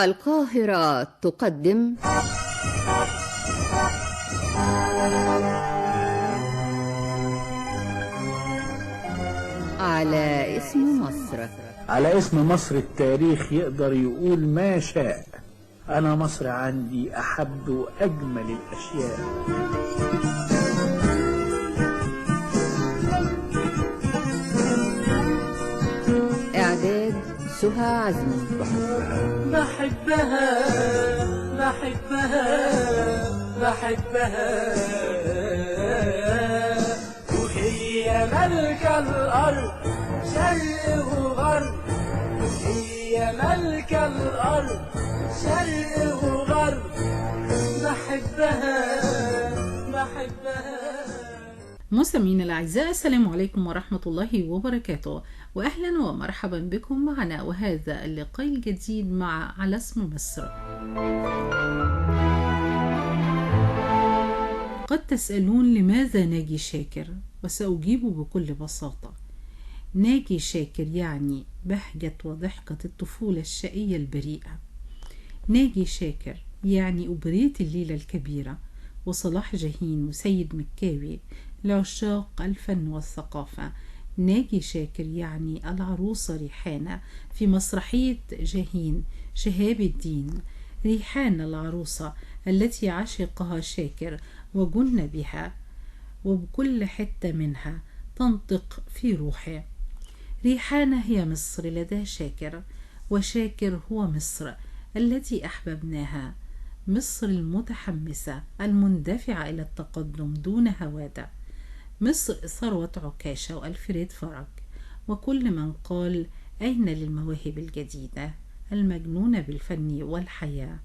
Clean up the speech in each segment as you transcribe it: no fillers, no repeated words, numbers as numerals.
القاهرة تقدم على اسم مصر. على اسم مصر التاريخ يقدر يقول ما شاء. أنا مصر عندي أحب وأجمل الأشياء. إعداد سهى عزمي. بحبها بحبها بحبها وهي ملكة الأرض شرق وغرب، وهي ملكة الأرض شرق وغرب. بحبها بحبها. مستمعينا الأعزاء، السلام عليكم ورحمة الله وبركاته، وأهلا ومرحبا بكم معنا وهذا اللقاء الجديد مع على اسم مصر. قد تسألون لماذا ناجي شاكر، وسأجيب بكل بساطة. ناجي شاكر يعني بهجة وضحكة الطفولة الشقية البريئة. ناجي شاكر يعني أوبريت الليلة الكبيرة وصلاح جاهين وسيد مكاوي لعشاق الفن والثقافة. ناجي شاكر يعني العروسة ريحانة في مسرحية جاهين شهاب الدين. ريحانة العروسة التي عشقها شاكر وجن بها، وبكل حتة منها تنطق في روحه. ريحانة هي مصر لدى شاكر، وشاكر هو مصر التي أحببناها. مصر المتحمسة المندفعة إلى التقدم دون هوادة. مصر ثروة عكاشة وألفريد فرج وكل من قال أين للمواهب الجديدة المجنونة بالفن والحياة.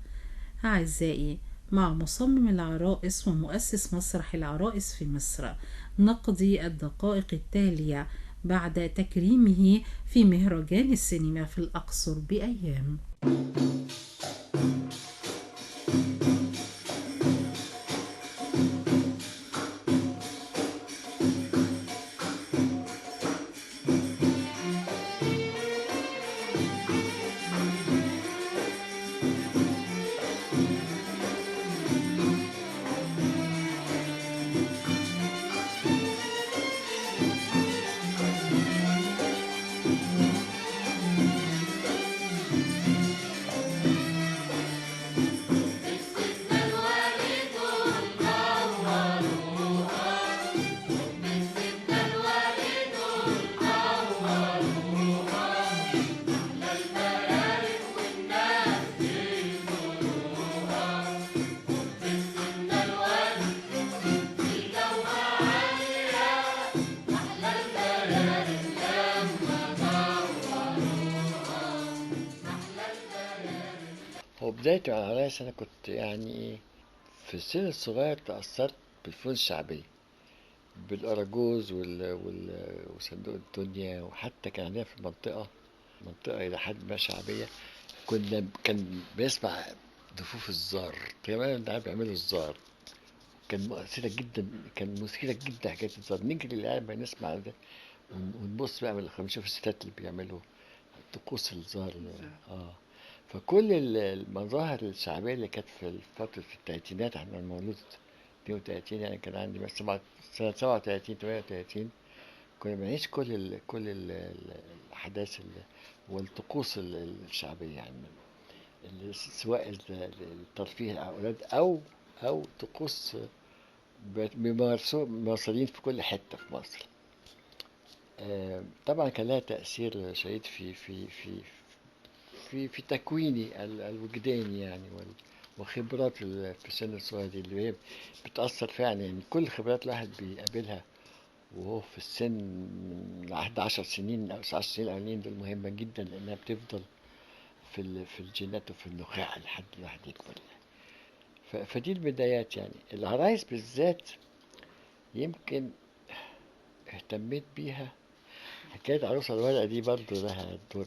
أعزائي، مع مصمم العرائس ومؤسس مسرح العرائس في مصر نقضي الدقائق التالية بعد تكريمه في مهرجان السينما في الأقصر بأيام. هو بدايتي مع العرايس أنا كنت في السن الصغير تأثرت بالفنون الشعبية، بالأراجوز وصندوق الدنيا، وحتى كان عندنا في منطقة إلى حد ما شعبية. كان بيسمع دفوف الزار، كمان أنت عارف بيعملوا الزار. كان مثيرة جدا حكاية الزار. نجري العيال ما نسمع ده ونبص بقى نشوف الستات اللي بيعملوا طقوس الزار. فكل المظاهر الشعبية اللي كانت في فترة التلاتينات، احنا مولود 32، يعني كان عندي سنة 37 38. كنا بنعيش كل الأحداث والطقوس الشعبية، يعني سواء الترفيه الأولاد أو طقوس ممارسين في كل حتة في مصر. طبعا كان لها تأثير شديد في تكويني الوجداني، يعني وخبرات في السن الصغير دي اللي هي بتأثر فعلا. يعني كل خبرات الواحد بيقابلها وهو في السن من 11 سنين أو 10 سنين الأولين دول مهمة جدا، لأنها بتفضل في الجينات وفي النخاع لحد الواحد يكبر. فدي البدايات. يعني العرايس بالذات يمكن اهتميت بيها. حكاية عروسة الورقة دي برضه لها دور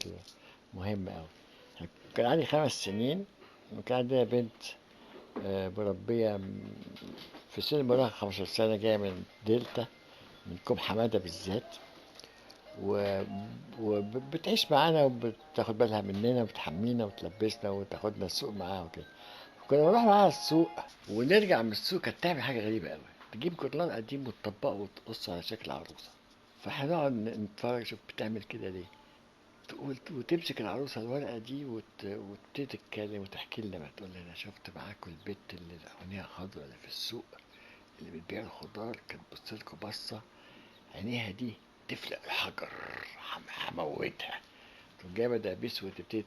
مهم أوي. كان عندي 5 سنين وكان عندنا بنت مربية في سن المراهقة، 15 سنة، جاية من دلتا، من كوم حمادة بالذات. وبتعيش معانا وبتاخد بالها مننا وبتحمينا وتلبسنا وتاخدنا السوق معاها وكده. كنا بنروح معاها السوق ونرجع من السوق، كانت تعمل حاجة غريبة قوي، تجيب جورنال قديم وتطبقه وتقصه على شكل عروسة. فاحنا نقعد نتفرج شوف بتعمل كده ليه، تقول وتمسك العروسة الورقة دي وتبتدي تتكلم وتحكي لنا بقى، تقول لنا شفت معاكم البت اللي عينيها خضرا اللي في السوق اللي بتبيع الخضار، كانت بص لكم بصة عينيها دي تفلق الحجر، هموتها. تقوم جايبة دبيس وتبتدي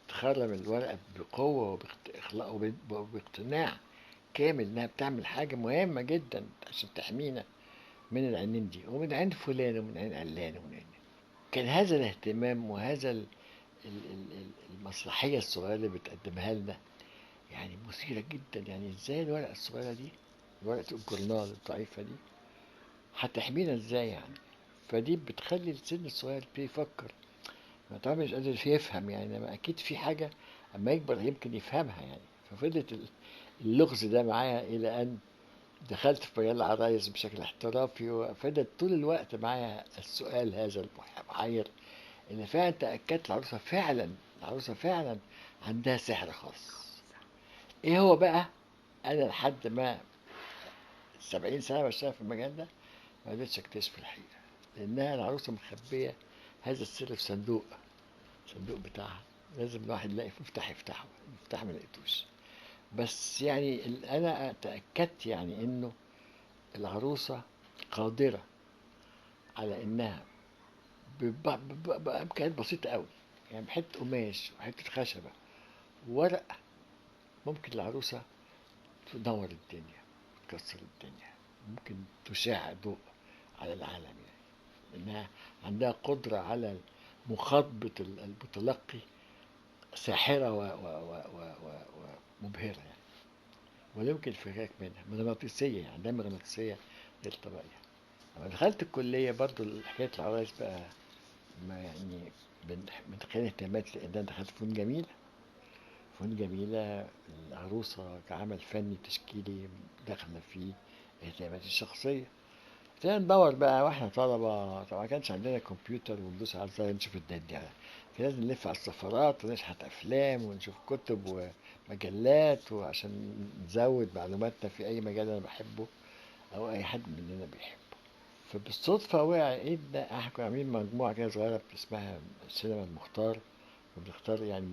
تخرم الورقة بقوة وباقتناع كامل إنها بتعمل حاجة مهمة جدا عشان تحمينا من العينين دي ومن عين فلان ومن عين علان ومن عين. كان هذا الاهتمام وهذا المسرحية الصغيرة اللي بتقدمها لنا يعني مثيرة جدا. يعني ازاي الورقة الصغيرة دي، ورقة الجورنال الضعيفة دي، هتحمينا ازاي يعني؟ فدي بتخلي السن الصغير بيفكر، ما طبعا مش قادر يفهم يعني، انما اكيد في حاجة اما يكبر يمكن يفهمها يعني. ففضلت اللغز ده معايا الى ان دخلت في مجال العرايس بشكل احترافي، وفضلت طول الوقت معايا السؤال هذا المحير، ان فعلا تأكدت العروسة فعلا عندها سحر خاص. ايه هو بقى؟ انا لحد ما 70 سنة بشتغل في المجال ده ما قدرتش اكتشف الحقيقة، لانها العروسة مخبية هذا السر في صندوق بتاعها، لازم الواحد يلاقي مفتاح يفتحه، المفتاح ما لقيتوش. بس يعني انا تأكدت يعني انه العروسة قادرة على انها بإمكانيات بسيطة قوي، يعني بحتة قماش وحتة خشبة وورق، ممكن العروسة تنور الدنيا، تكسر الدنيا، ممكن تشع ضوء على العالم يعني. إنها عندها قدرة على مخاطبة المتلقي ساحرة ومبهرة يعني، ولا يمكن الفكاك منها. مغناطيسية يعني، عندها مغناطيسية غير طبيعية. لما دخلت الكلية برضو حكاية العرايس بقى ما يعني من خلال اهتماماتي، لأن أنا دخلت فنون جميلة، العروسة كعمل فني تشكيلي داخلة فيه اهتماماتي الشخصية. ابتدينا ندور بقى واحنا طلبة، طبعا ما كانش عندنا كمبيوتر وندوس على الزر نشوف الدنيا يعني. كان لازم نلف على السفارات ونشحت أفلام ونشوف كتب ومجلات، وعشان نزود معلوماتنا في أي مجال أنا بحبه أو أي حد مننا بيحبه. فبالصدفة وقع إيدنا، احنا كنا عاملين مجموعة كده صغيرة اسمها السينما المختار، وبنختار يعني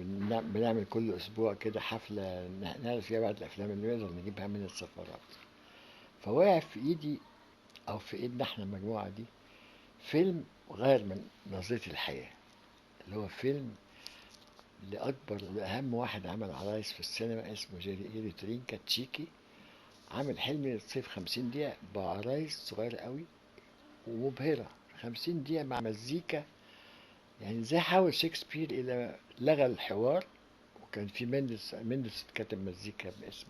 بنعمل كل أسبوع كده حفلة نعرض فيها بعض الأفلام اللي نقدر نجيبها من السفارات. فوقع في إيدي أو في إيدنا احنا المجموعة دي فيلم غير من نظرتي الحياة، اللي هو فيلم لأكبر لأهم واحد عمل عرايس في السينما، اسمه جيري ترينكا تشيكي. عامل حلم الصيف 50 دقيقة بعرايس صغيرة قوي ومبهرة، 50 دقيقة مع مزيكا يعني زي حاول شكسبير إلى لغى الحوار. وكان في مندس كتب مزيكا باسم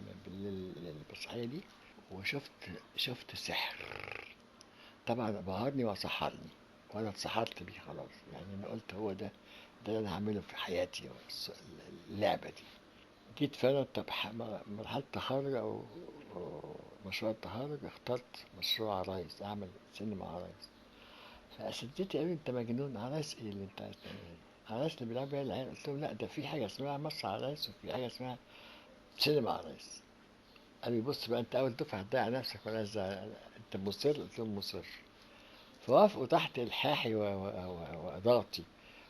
المسرحية دي. شفت سحر طبعا بهرني وسحرني، وانا اتسحرت بيه خلاص يعني. انا قلت هو ده اللي انا هعمله في حياتي، اللعبة دي. جيت فعلا طب مرحلة التخرج او مشروع التخرج، اخترت مشروع عرايس، اعمل سينما عرايس. فاساتذتي قالوا انت مجنون، عرايس ايه اللي انت عايز تعمله؟ عرايس اللي بيلعب بيها العيال. قلت لهم لا، ده في حاجة اسمها مصر عرايس وفي حاجة اسمها سينما عرايس. قال لي بص بقى، انت اول دفعه هتضيع نفسك ولا انت مصر؟ قلت لهم مصر. فوافقوا تحت الحاحي وضغطي،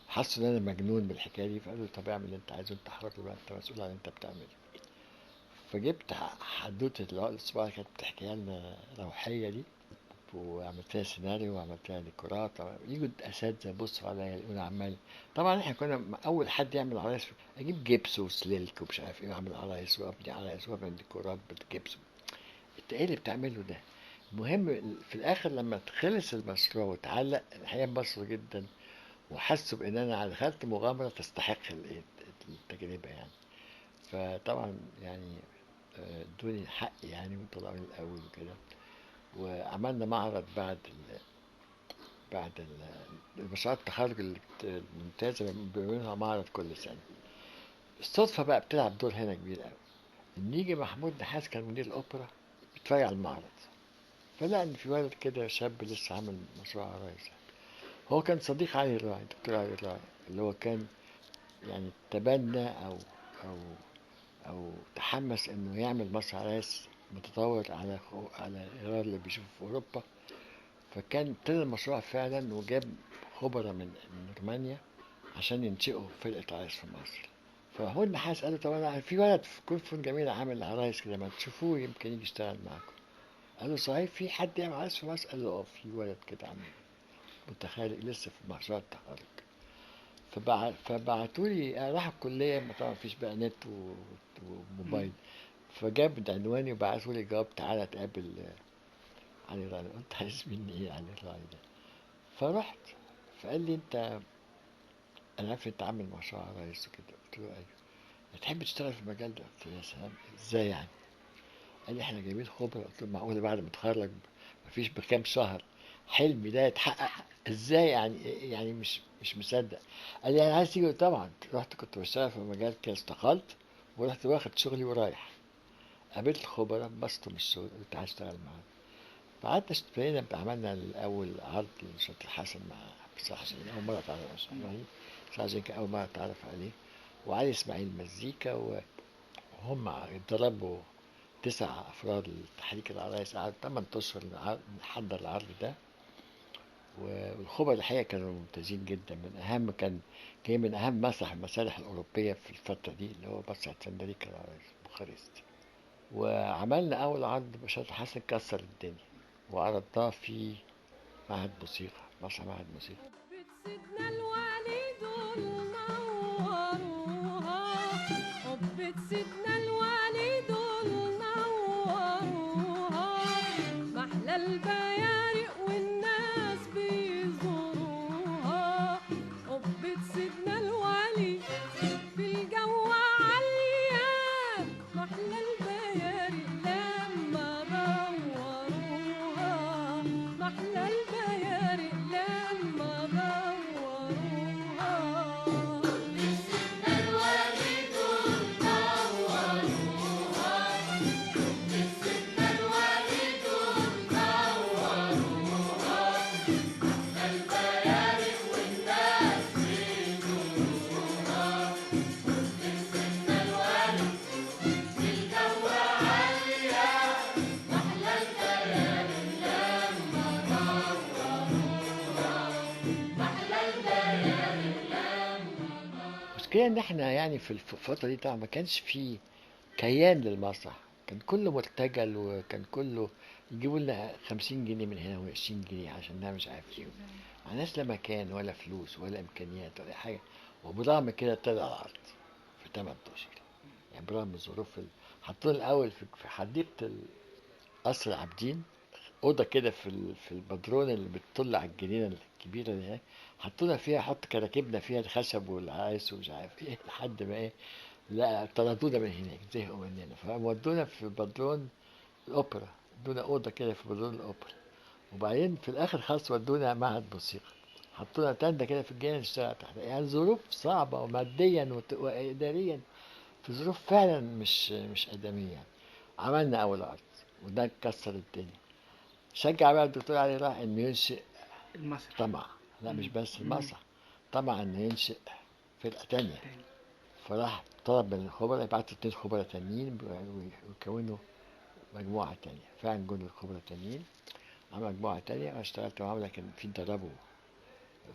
حسوا ان انا مجنون بالحكايه دي. فقالوا طب اعمل اللي انت عايزه، انت حر بقى، انت مسؤول عن اللي انت بتعمله. فجبت حدوته العقل الصباعي كانت بتحكيها لنا روحيه دي، وعملت لها سيناريو وعملت لها ديكورات. يجوا الاساتذه يبصوا عليا يلاقوني عمال. طبعا احنا كنا اول حد يعمل عرايس، اجيب جبس وسلك ومش عارف ايه، واعمل عرايس وابني عرايس واعمل ديكورات بالجبس. انت ايه اللي بتعمله ده؟ المهم في الاخر لما خلص المشروع واتعلق، الحقيقه انبسطوا جدا وحسوا بان انا دخلت مغامره تستحق التجربه يعني. فطبعا يعني ادوني حق يعني، وطلعوني الاول وكده. وعملنا معرض بعد مشروع التخرج الممتازة، بيعملوها معرض كل سنة. الصدفة بقى بتلعب دور هنا كبير قوي، إن يجي محمود نحاس كان مدير الأوبرا بيتفرج على المعرض، فلقى إن في ولد كده شاب لسه عامل مشروع عرايس، هو كان صديق علي الراعي، دكتور علي الراعي، اللي هو كان يعني تبنى أو أو تحمس إنه يعمل مسرح عرايس متطور على غير اللي بيشوفه في أوروبا. فكان ابتدى المشروع فعلا وجاب خبراء من رومانيا عشان ينشئوا فرقة عرايس في مصر. فهو النحاس قال له طب أنا في ولد في كل فنون جميلة عامل عرايس كده، ما تشوفوه يمكن يجي يشتغل معاكم. قال له صحيح في حد يعمل عرايس في مصر؟ قال له اه في ولد كده عامل متخرج لسه في مشروع التخرج. فبعتوا لي، راح الكلية، ما طبعا مفيش بقى نت وموبايل، فجاب عنواني وبعتوا لي جواب تعالى تقابل علي راي. قلت عايز مني ايه علي راي ده؟ فرحت، فقال لي انت، انا عارف انت عامل مشروع عرايس وكده. قلت له ايوه. تحب تشتغل في المجال ده؟ قلت له يا سلام، ازاي يعني؟ قال لي احنا جايبين خبرة. قلت له معقول بعد ما اتخرج مفيش بكام شهر حلمي ده يتحقق؟ ازاي يعني؟ يعني مش مصدق. قال لي انا عايز تيجي. طبعا رحت، كنت بشتغل في مجال كده، استقلت ورحت واخد شغلي ورايح. قابلت الخبراء، انبسطوا من الشغل، قلت عايز اشتغل معاهم. فقعدنا اشتغلنا، عملنا الاول عرض لشاطر حسن مع صلاح جاهين، اول مره اتعرف على صلاح جاهين. صلاح جاهين كان اول مره اتعرف عليه، وعلي اسماعيل مزيكا، وهم اتدربوا 9 أفراد لتحريك العرايس. قعد 8 أشهر نحضر العرض ده. والخبراء الحقيقة كانوا ممتازين جدا. كان من أهم المسارح الأوروبية في الفترة دي، اللي هو مسرح سندريكا العرايس بوخارست. وعملنا أول عرض بشاطر حسن، كسر الدنيا، وعرضناه في معهد موسيقى، مسرح معهد موسيقى. سيدنا الوليد نوروها، حبة سيدنا الوليد نوروها، محلى البيارق والناس بيزوروها. حبة سيدنا الوليد في الجو عالية، محلى البيارق لما دوروها، محلى البيارق لما المشكلة إن إحنا يعني في الفترة دي طبعا ما كانش في كيان للمسرح. كان كله مرتجل، وكان كله يجيبوا لنا 50 جنيه من هنا و20 جنيه عشان نعمل مش عارف ايه. معناش لا مكان ولا فلوس ولا إمكانيات ولا حاجة. وبرغم كده طلع العرض في 8 أشهر. يعني برغم الظروف حطونا الأول في حديقة قصر العابدين، أوضة كده في البدرون اللي بتطل على الجنينة الكبيرة دي هناك. حطونا فيها، حط كراكبنا فيها الخشب والعرايس ومش عارف ايه، لحد ما ايه، لا طردونا من هناك، زهقوا مننا. فودونا في بدرون الأوبرا، ادونا أوضة كده في بدرون الأوبرا. وبعدين في الآخر خالص ودونا معهد موسيقى، حطونا تندة كده في الجنينة نشتغل تحت. يعني ظروف صعبة، وماديا وإداريا، في ظروف فعلا مش آدمية يعني. عملنا أول عرض، وده كسر الدنيا. شجع بقى الدكتور علي راح انه ينشئ المسرح. طمع، لا مش بس المسرح، طمع انه ينشئ فرقة تانية. فراح طلب من الخبراء يبعتوا 2 خبراء تانيين ويكونوا مجموعة تانية. فعلا جم الخبراء التانيين، عمل مجموعة تانية. أنا اشتغلت معاهم، لكن في دربوا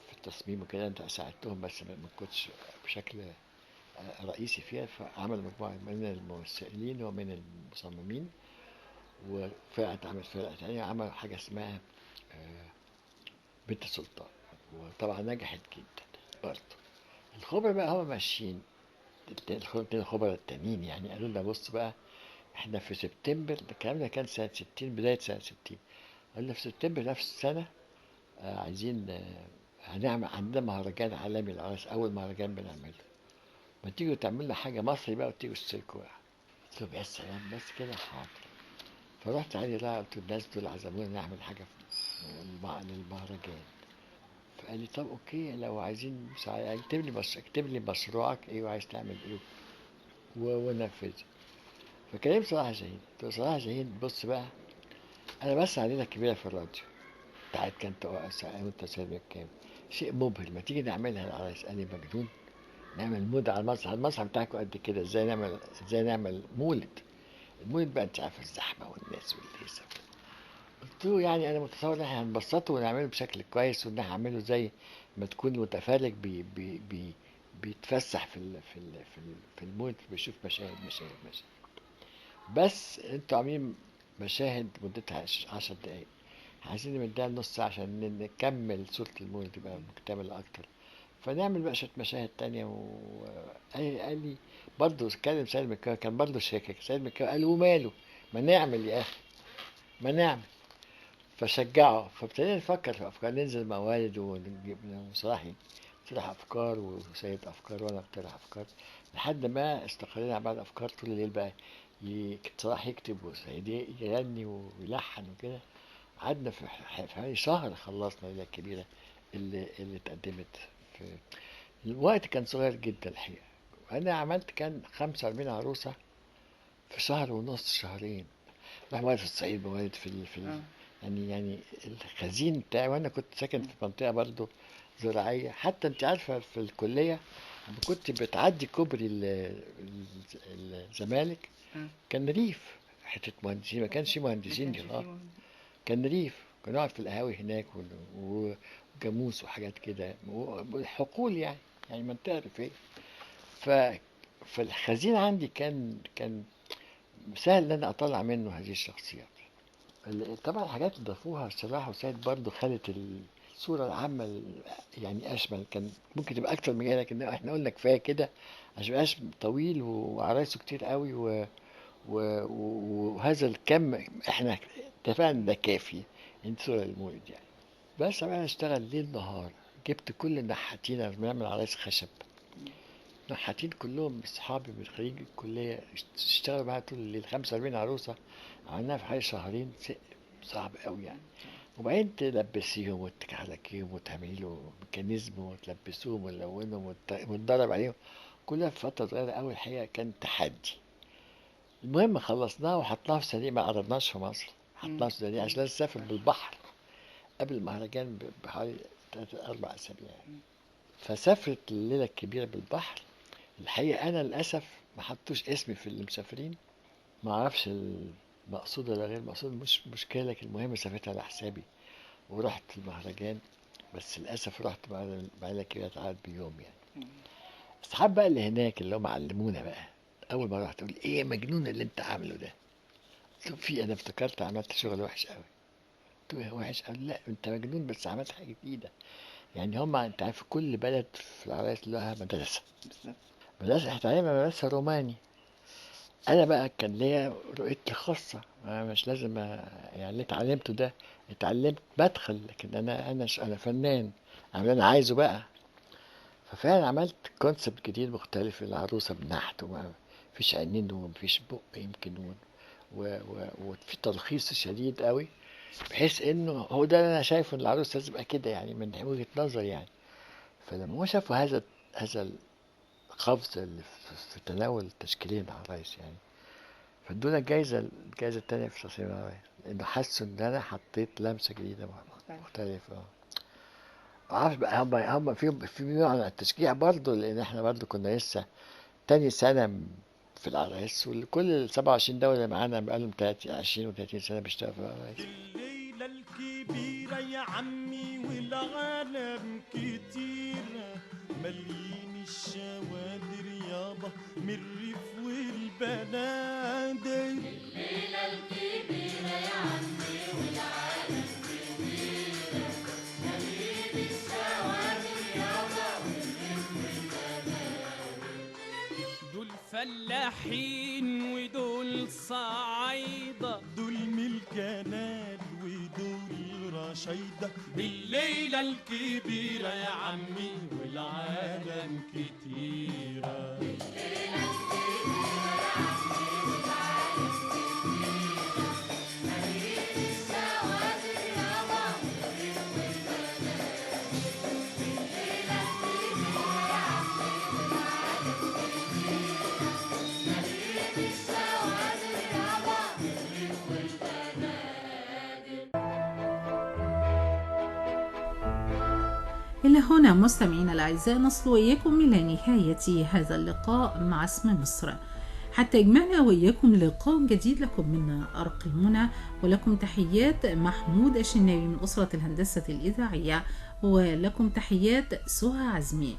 في التصميم وكده، أنت ساعدتهم بس ما كنتش بشكل رئيسي فيها. فعملوا مجموعة من الممثلين ومن المصممين، وفرقة عملت فرقة تانية، عملوا حاجة اسمها بنت السلطان، وطبعا نجحت جدا برضه. الخبراء بقى هم ماشيين، الخبراء التانيين يعني قالوا لنا بص بقى، احنا في سبتمبر، الكلام ده كان سنة 60، بداية سنة 60. قلنا في سبتمبر نفس السنة عايزين هنعمل عندنا مهرجان عالمي للعرايس، أول مهرجان بنعمله، ما تيجوا تعملوا حاجة مصري بقى وتيجوا تشتركوا. قلت لهم يا سلام، بس كده حاضر. فرحت علي لا، قلت الناس دول عزمونا نعمل حاجة للمهرجان. فقال لي طب اوكي، لو عايزين اكتب لي مشروعك ايه وعايز تعمل ايه ونفذ. فكلمت صلاح جاهين، قلت له صلاح جاهين بص بقى، انا بس علينا كبيره في الراديو بتاعت كانت وانت سابق كام، شيء مبهر. ما تيجي نعملها العرايس، قال لي مجنون نعمل مود على المسرح؟ المسرح بتاعكم قد كده، ازاي نعمل مولد؟ المولد بقى انت عارف الزحمه والناس والهيصه. قلت له يعني انا متصور ان احنا هنبسطه ونعمله بشكل كويس، وان احنا هنعمله زي ما تكون متفرج بيتفسح في المولد، بيشوف مشاهد. بس انتوا عاملين مشاهد مدتها 10 دقايق، عايزين نمدها نص ساعة عشان نكمل صورة المولد تبقى مكتملة أكتر. فنعمل بقى شوية مشاهد تانية. قال لي برضه اتكلم سيد مكاوي، كان برضه شاكك. سيد مكاوي قال وماله، ما نعمل يا أخي، ما نعمل. فشجعه. فابتدينا نفكر في أفكار، ننزل موالد ونجيب صلاحي اقترح أفكار، وسيد أفكار، وأنا اقترح أفكار، لحد ما استقرينا على بعض أفكار. طول الليل بقى صلاح يكتب وسيد يغني ويلحن وكده. قعدنا في حوالي شهر خلصنا الليلة الكبيرة اللي اتقدمت. في الوقت كان صغير جدا الحقيقة. أنا عملت كان 45 عروسة في شهر ونص، شهرين. رحت موالد في الصعيد، موالد يعني الخزين بتاعي. وأنا كنت ساكن في منطقة برضو زراعية. حتى أنت عارفة في الكلية لما كنت بتعدي كوبري الزمالك كان ريف، حتة مهندسين، ما كانش مهندسين دي خالص، كان ريف. كنا نقعد في القهاوي هناك وجاموس وحاجات كده، حقول يعني منطقة ريفية. ف فالخزين عندي كان سهل ان انا اطلع منه هذه الشخصيات. طبعا الحاجات اللي ضافوها صلاح وسيد برضو خلت الصورة العامة يعني اشمل. كان ممكن تبقى اكتر من كده، لكن احنا قلنا كفاية كده عشان ميبقاش طويل وعرايسه كتير قوي وهذا الكم احنا اتفقنا ده كافي انتصار المولد يعني. بس انا اشتغل ليل نهار، جبت كل النحاتين. انا بنعمل عرايس خشب، نحاتين كلهم اصحابي من خريج الكليه اشتغلوا معايا طول الليل. 45 عروسه عملناها في حوالي شهرين. صعب قوي يعني. وبعدين تلبسيهم وتكحلكيهم وتعملي له ميكانيزم وتلبسوهم ونلونهم وتدرب عليهم، كلها في فتره صغيره قوي. الحقيقه كان تحدي. المهم خلصناها وحطناها في صناديق، ما عرضناش في مصر، حطناها في صناديق عشان نسافر بالبحر قبل المهرجان بحوالي 3-4 أسابيع. فسافرت الليلة الكبيرة بالبحر. الحقيقة أنا للأسف ما حطوش اسمي في المسافرين، ما أعرفش المقصود ولا غير المقصود، مش مشكلة، لكن المهم سافرت على حسابي ورحت المهرجان. بس للأسف رحت بعد الليلة الكبيرة اتعاد بيوم يعني. الصحاب بقى اللي هناك اللي هم علمونا بقى، أول ما رحت تقول إيه يا مجنون اللي أنت عامله ده؟ قلت له في، أنا افتكرت عملت شغل وحش قوي. قلت له وحش؟ قال لا أنت مجنون، بس عملت حاجة جديدة. يعني هم انت عارف كل بلد في العرايس لها مدرسة. احنا اتعلمنا مدرسة روماني. انا بقى كان ليا رؤيتي الخاصة، أنا مش لازم يعني اللي اتعلمته ده اتعلمت بدخل، لكن انا فنان اعمل اللي انا عايزه بقى. ففعلا عملت كونسبت جديد مختلف للعروسة بنحت، وما فيش عينين ومفيش بق يمكن وفي تلخيص شديد قوي، بحيث انه هو ده اللي انا شايفه ان العروس لازم يبقى كده يعني من وجهة نظري يعني. فلما هو شافوا هذا القفز اللي في تناول تشكيلين العرايس يعني، فادونا الجايزة التانية في تصميم العرايس، لأنه حسوا إن أنا حطيت لمسة جديدة مختلفة. معرفش بقى هم في نوع من التشجيع برضه، لأن إحنا برضه كنا لسه تاني سنة في العرايس، وكل ال 27 دولة اللي معانا بقالهم 20 و30 سنة بيشتغلوا في العرايس. الليلة الكبيرة يا عمي والعالم كتيرة، مليين الشوادر يابا من الريف والبنادق. الليلة الكبيرة يا عمي والعالم كتيرة، مليين الشوادر يابا من الريف والبنادق. دول فلاحين ودول صعايدة، دول ملكنال ودول رشيدة. بالليلة الكبيرة يا عمي والعالم كتيرة. بالليلة الكبيرة يا عمي والعالم كتيرة، مليين الشوادر يابا من الريف والبنادق. بالليلة الكبيرة يا عمي والعالم كتيرة، مليين الشوادر يابا من الريف والبنادق. إلى هنا مستمعينا الأعزاء نصل وإياكم إلى نهاية هذا اللقاء مع اسم مصر، حتى يجمعنا وإياكم لقاء جديد. لكم منا أرق المنى، ولكم تحيات محمود الشناوي من أسرة الهندسة الإذاعية، ولكم تحيات سهى عزمي.